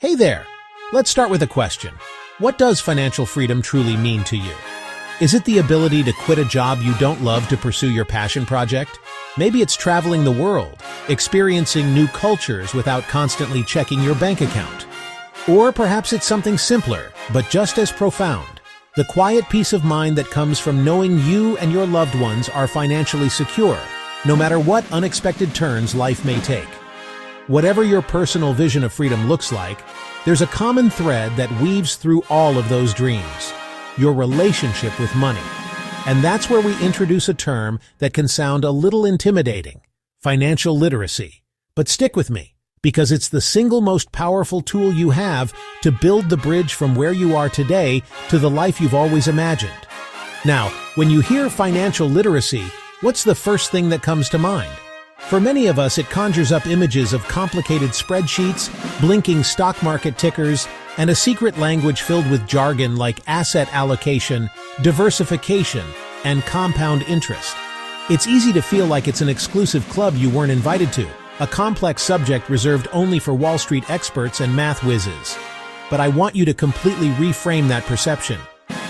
Hey there! Let's start with a question. What does financial freedom truly mean to you? Is it the ability to quit a job you don't love to pursue your passion project? Maybe it's traveling the world, experiencing new cultures without constantly checking your bank account. Or perhaps it's something simpler, but just as profound. The quiet peace of mind that comes from knowing you and your loved ones are financially secure, no matter what unexpected turns life may take. Whatever your personal vision of freedom looks like, there's a common thread that weaves through all of those dreams: your relationship with money. And that's where we introduce a term that can sound a little intimidating: financial literacy. But stick with me, because it's the single most powerful tool you have to build the bridge from where you are today to the life you've always imagined. Now, when you hear financial literacy, what's the first thing that comes to mind? For many of us, it conjures up images of complicated spreadsheets, blinking stock market tickers, and a secret language filled with jargon like asset allocation, diversification, and compound interest. It's easy to feel like it's an exclusive club you weren't invited to, a complex subject reserved only for Wall Street experts and math whizzes. But I want you to completely reframe that perception.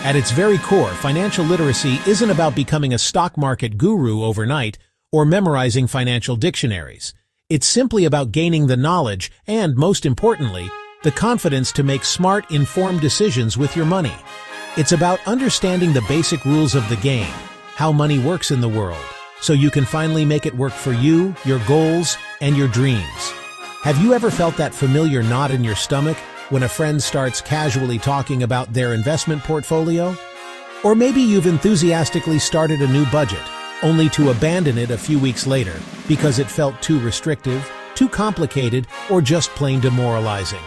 At its very core, financial literacy isn't about becoming a stock market guru overnight or memorizing financial dictionaries. It's simply about gaining the knowledge and, most importantly, the confidence to make smart, informed decisions with your money. It's about understanding the basic rules of the game, how money works in the world, so you can finally make it work for you, your goals, and your dreams. Have you ever felt that familiar knot in your stomach when a friend starts casually talking about their investment portfolio? Or maybe you've enthusiastically started a new budget, only to abandon it a few weeks later because it felt too restrictive, too complicated, or just plain demoralizing.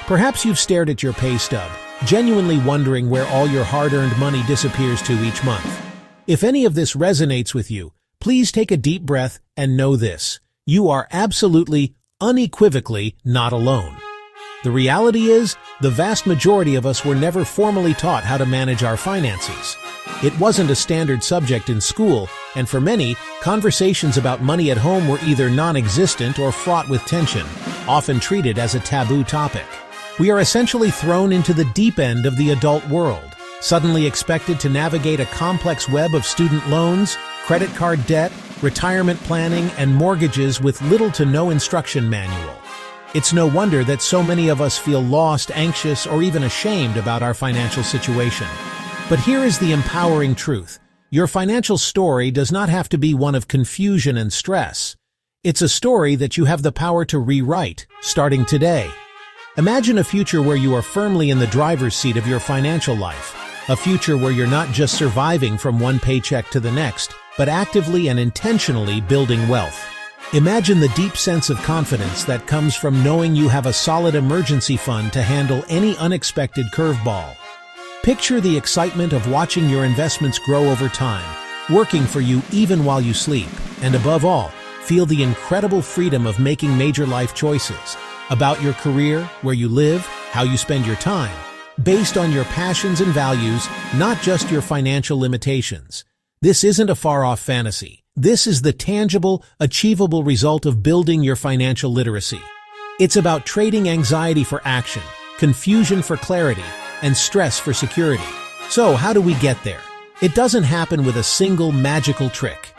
Perhaps you've stared at your pay stub, genuinely wondering where all your hard-earned money disappears to each month. If any of this resonates with you, please take a deep breath and know this: you are absolutely, unequivocally not alone. The reality is, the vast majority of us were never formally taught how to manage our finances. It wasn't a standard subject in school, and for many, conversations about money at home were either non-existent or fraught with tension, often treated as a taboo topic. We are essentially thrown into the deep end of the adult world, suddenly expected to navigate a complex web of student loans, credit card debt, retirement planning, and mortgages with little to no instruction manual. It's no wonder that so many of us feel lost, anxious, or even ashamed about our financial situation. But here is the empowering truth: your financial story does not have to be one of confusion and stress. It's a story that you have the power to rewrite, starting today. Imagine a future where you are firmly in the driver's seat of your financial life, a future where you're not just surviving from one paycheck to the next, but actively and intentionally building wealth. Imagine the deep sense of confidence that comes from knowing you have a solid emergency fund to handle any unexpected curveball. Picture the excitement of watching your investments grow over time, working for you even while you sleep, and above all, feel the incredible freedom of making major life choices about your career, where you live, how you spend your time, based on your passions and values, not just your financial limitations. This isn't a far-off fantasy. This is the tangible, achievable result of building your financial literacy. It's about trading anxiety for action, confusion for clarity, and stress for security. So how do we get there? It doesn't happen with a single magical trick.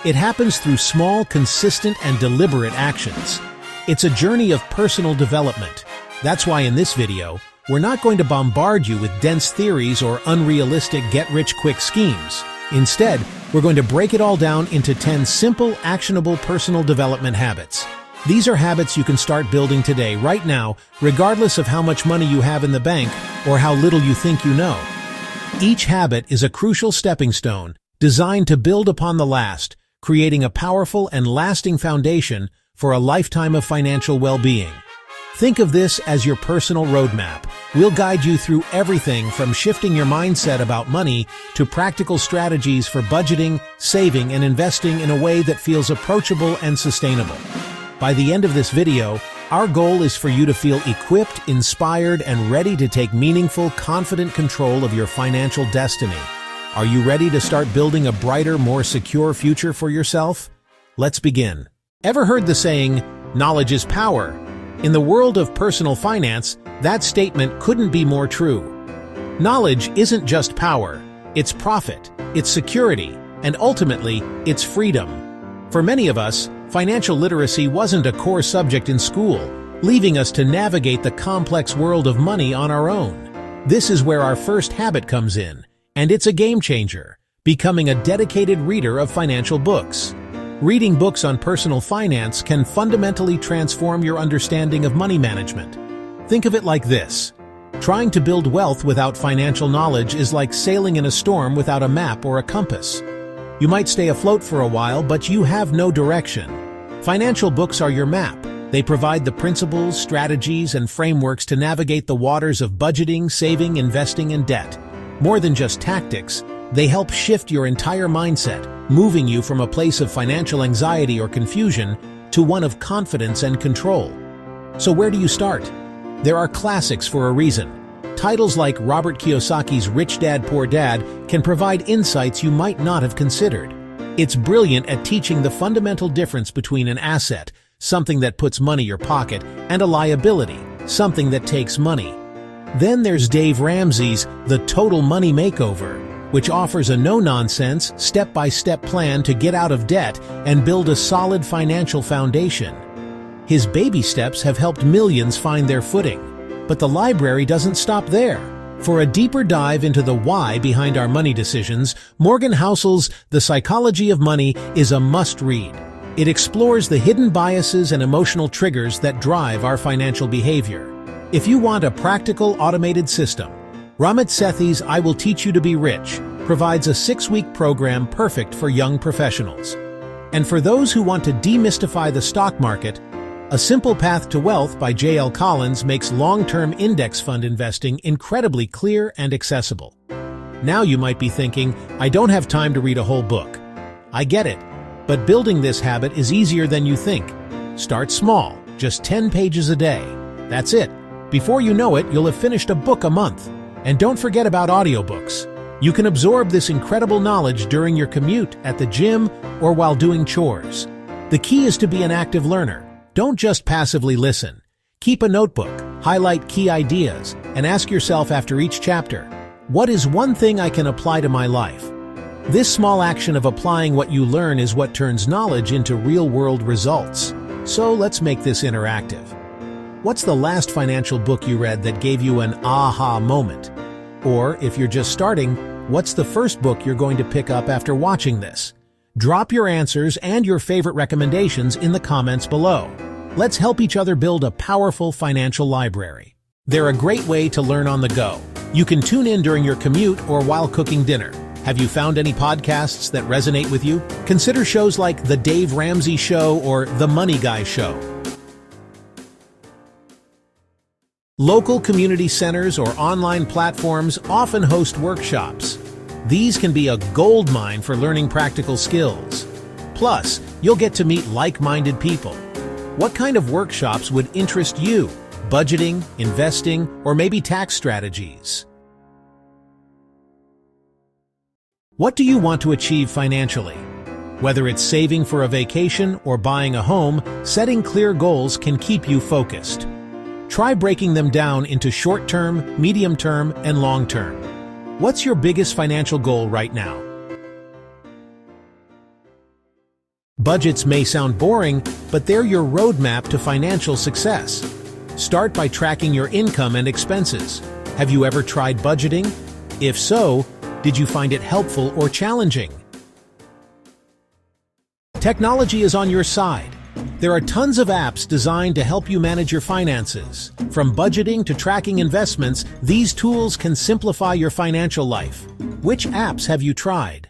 It happens through small, consistent, and deliberate actions. It's a journey of personal development. That's why in this video, we're not going to bombard you with dense theories or unrealistic get-rich-quick schemes. Instead, we're going to break it all down into 10 simple, actionable personal development habits. These are habits you can start building today, right now, regardless of how much money you have in the bank or how little you think you know. Each habit is a crucial stepping stone designed to build upon the last, creating a powerful and lasting foundation for a lifetime of financial well-being. Think of this as your personal roadmap. We'll guide you through everything from shifting your mindset about money to practical strategies for budgeting, saving, and investing in a way that feels approachable and sustainable. By the end of this video, our goal is for you to feel equipped, inspired, and ready to take meaningful, confident control of your financial destiny. Are you ready to start building a brighter, more secure future for yourself? Let's begin. Ever heard the saying, "Knowledge is power"? In the world of personal finance, that statement couldn't be more true. Knowledge isn't just power, it's profit, it's security, and ultimately, it's freedom. For many of us, financial literacy wasn't a core subject in school, leaving us to navigate the complex world of money on our own. This is where our first habit comes in, and it's a game changer, becoming a dedicated reader of financial books. Reading books on personal finance can fundamentally transform your understanding of money management. Think of it like this. Trying to build wealth without financial knowledge is like sailing in a storm without a map or a compass. You might stay afloat for a while, but you have no direction. Financial books are your map. They provide the principles, strategies, and frameworks to navigate the waters of budgeting, saving, investing, and debt. More than just tactics, they help shift your entire mindset, moving you from a place of financial anxiety or confusion to one of confidence and control. So where do you start? There are classics for a reason. Titles like Robert Kiyosaki's Rich Dad, Poor Dad can provide insights you might not have considered. It's brilliant at teaching the fundamental difference between an asset, something that puts money in your pocket, and a liability, something that takes money. Then there's Dave Ramsey's The Total Money Makeover, which offers a no-nonsense, step-by-step plan to get out of debt and build a solid financial foundation. His baby steps have helped millions find their footing. But the library doesn't stop there. For a deeper dive into the why behind our money decisions, Morgan Housel's The Psychology of Money is a must-read. It explores the hidden biases and emotional triggers that drive our financial behavior. If you want a practical, automated system, Ramit Sethi's I Will Teach You to Be Rich provides a 6-week program perfect for young professionals. And for those who want to demystify the stock market, A Simple Path to Wealth by J.L. Collins makes long-term index fund investing incredibly clear and accessible. Now you might be thinking, I don't have time to read a whole book. I get it, but building this habit is easier than you think. Start small, just 10 pages a day. That's it. Before you know it, you'll have finished a book a month. And don't forget about audiobooks. You can absorb this incredible knowledge during your commute, at the gym, or while doing chores. The key is to be an active learner. Don't just passively listen. Keep a notebook, highlight key ideas, and ask yourself after each chapter, what is one thing I can apply to my life? This small action of applying what you learn is what turns knowledge into real-world results. So let's make this interactive. What's the last financial book you read that gave you an aha moment? Or, if you're just starting, what's the first book you're going to pick up after watching this? Drop your answers and your favorite recommendations in the comments below. Let's help each other build a powerful financial library. They're a great way to learn on the go. You can tune in during your commute or while cooking dinner. Have you found any podcasts that resonate with you? Consider shows like The Dave Ramsey Show or The Money Guy Show. Local community centers or online platforms often host workshops. These can be a goldmine for learning practical skills. Plus, you'll get to meet like-minded people. What kind of workshops would interest you? Budgeting, investing, or maybe tax strategies? What do you want to achieve financially? Whether it's saving for a vacation or buying a home, setting clear goals can keep you focused. Try breaking them down into short-term, medium-term, and long-term. What's your biggest financial goal right now? Budgets may sound boring, but they're your roadmap to financial success. Start by tracking your income and expenses. Have you ever tried budgeting? If so, did you find it helpful or challenging? Technology is on your side. There are tons of apps designed to help you manage your finances. From budgeting to tracking investments, these tools can simplify your financial life. Which apps have you tried?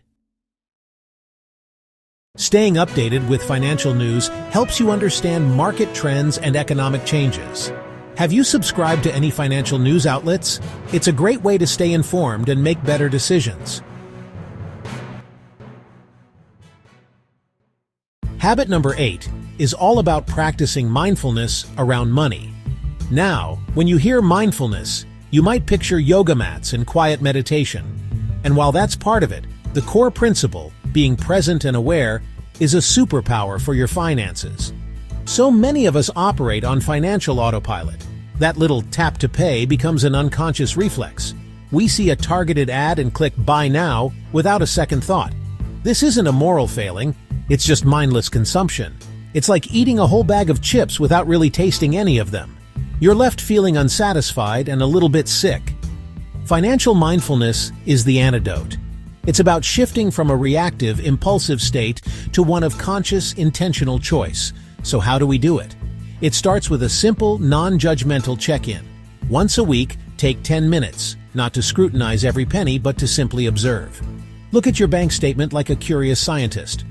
Staying updated with financial news helps you understand market trends and economic changes. Have you subscribed to any financial news outlets? It's a great way to stay informed and make better decisions. Habit number 8 is all about practicing mindfulness around money. Now, when you hear mindfulness, you might picture yoga mats and quiet meditation. And while that's part of it, the core principle, being present and aware, is a superpower for your finances. So many of us operate on financial autopilot. That little tap to pay becomes an unconscious reflex. We see a targeted ad and click buy now without a second thought. This isn't a moral failing, it's just mindless consumption. It's like eating a whole bag of chips without really tasting any of them. You're left feeling unsatisfied and a little bit sick. Financial mindfulness is the antidote. It's about shifting from a reactive, impulsive state to one of conscious, intentional choice. So how do we do it? It starts with a simple, non-judgmental check-in. Once a week, take 10 minutes, not to scrutinize every penny, but to simply observe. Look at your bank statement like a curious scientist.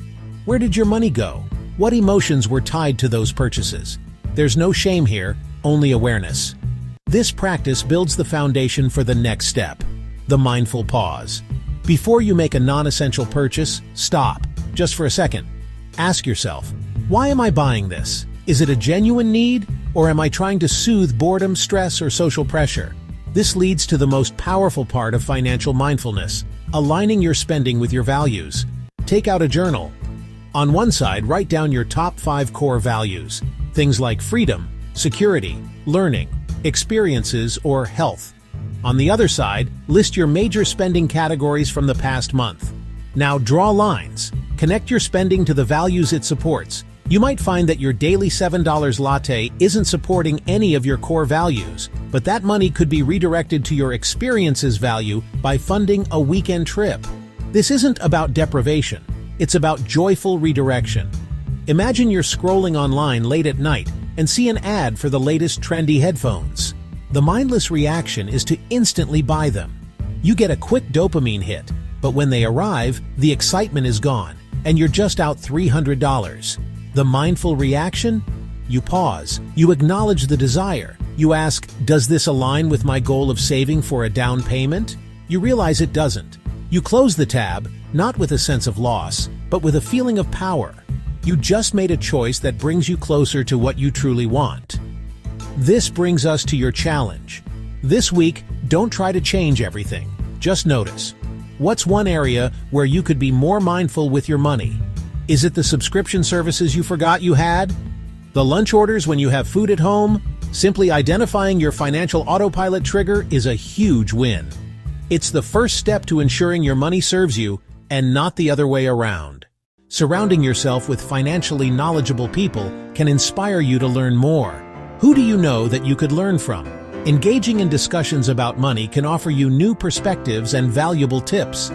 Where did your money go? What emotions were tied to those purchases? There's no shame here, only awareness. This practice builds the foundation for the next step, the mindful pause. Before you make a non-essential purchase, stop, just for a second. Ask yourself, why am I buying this? Is it a genuine need, or am I trying to soothe boredom, stress, or social pressure? This leads to the most powerful part of financial mindfulness, aligning your spending with your values. Take out a journal. On one side, write down your top 5 core values, things like freedom, security, learning, experiences, or health. On the other side, list your major spending categories from the past month. Now draw lines. Connect your spending to the values it supports. You might find that your daily $7 latte isn't supporting any of your core values, but that money could be redirected to your experiences value by funding a weekend trip. This isn't about deprivation. It's about joyful redirection. Imagine you're scrolling online late at night and see an ad for the latest trendy headphones. The mindless reaction is to instantly buy them. You get a quick dopamine hit, but when they arrive, the excitement is gone, and you're just out $300. The mindful reaction? You pause. You acknowledge the desire. You ask, does this align with my goal of saving for a down payment? You realize it doesn't. You close the tab, not with a sense of loss, but with a feeling of power. You just made a choice that brings you closer to what you truly want. This brings us to your challenge. This week, don't try to change everything. Just notice. What's one area where you could be more mindful with your money? Is it the subscription services you forgot you had? The lunch orders when you have food at home? Simply identifying your financial autopilot trigger is a huge win. It's the first step to ensuring your money serves you and not the other way around. Surrounding yourself with financially knowledgeable people can inspire you to learn more. Who do you know that you could learn from? Engaging in discussions about money can offer you new perspectives and valuable tips.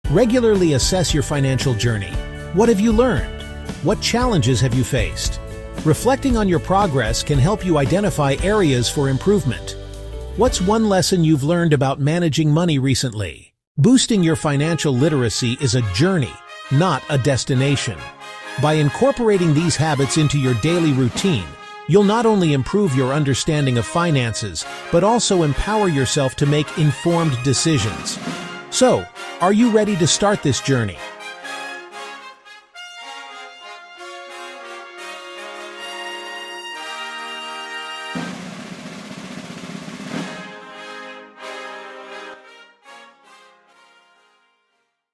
Regularly assess your financial journey. What have you learned? What challenges have you faced? Reflecting on your progress can help you identify areas for improvement. What's one lesson you've learned about managing money recently? Boosting your financial literacy is a journey, not a destination. By incorporating these habits into your daily routine, you'll not only improve your understanding of finances, but also empower yourself to make informed decisions. So, are you ready to start this journey?